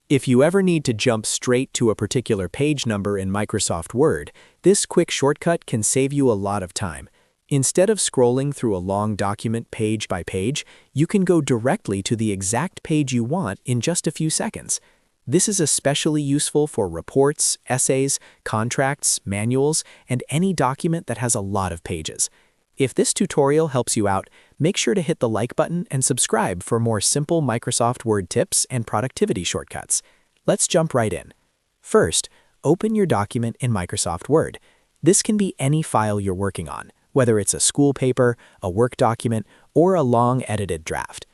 If you ever need to jump straight to a particular page number in Microsoft Word, this quick shortcut can save you a lot of time. Instead of scrolling through a long document page by page, you can go directly to the exact page you want in just a few seconds. This is especially useful for reports, essays, contracts, manuals, and any document that has a lot of pages. If this tutorial helps you out, make sure to hit the like button and subscribe for more simple Microsoft Word tips and productivity shortcuts. Let's jump right in. First, open your document in Microsoft Word. This can be any file you're working on, whether it's a school paper, a work document, or a long edited draft.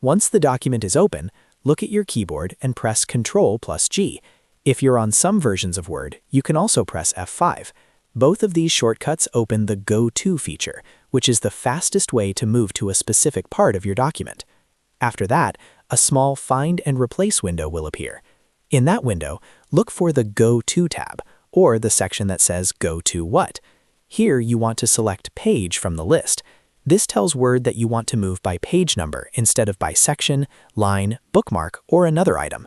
Once the document is open, look at your keyboard and press Ctrl + G. If you're on some versions of Word, you can also press F5. Both of these shortcuts open the Go To feature, which is the fastest way to move to a specific part of your document. After that, a small Find and Replace window will appear. In that window, look for the Go To tab, or the section that says Go To What. Here you want to select Page from the list. This tells Word that you want to move by page number instead of by section, line, bookmark, or another item.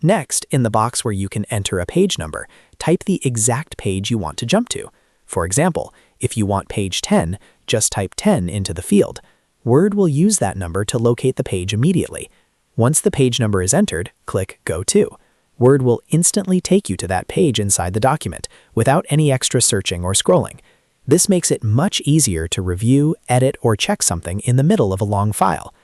Next, in the box where you can enter a page number, type the exact page you want to jump to. For example, if you want page 10, just type 10 into the field. Word will use that number to locate the page immediately. Once the page number is entered, click Go To. Word will instantly take you to that page inside the document, without any extra searching or scrolling. This makes it much easier to review, edit, or check something in the middle of a long file.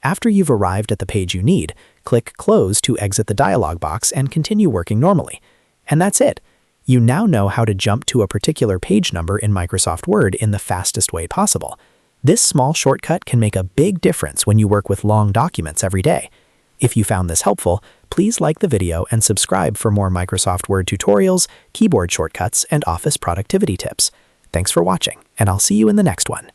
After you've arrived at the page you need, click Close to exit the dialog box and continue working normally. And that's it. You now know how to jump to a particular page number in Microsoft Word in the fastest way possible. This small shortcut can make a big difference when you work with long documents every day. If you found this helpful, please like the video and subscribe for more Microsoft Word tutorials, keyboard shortcuts, and office productivity tips. Thanks for watching, and I'll see you in the next one.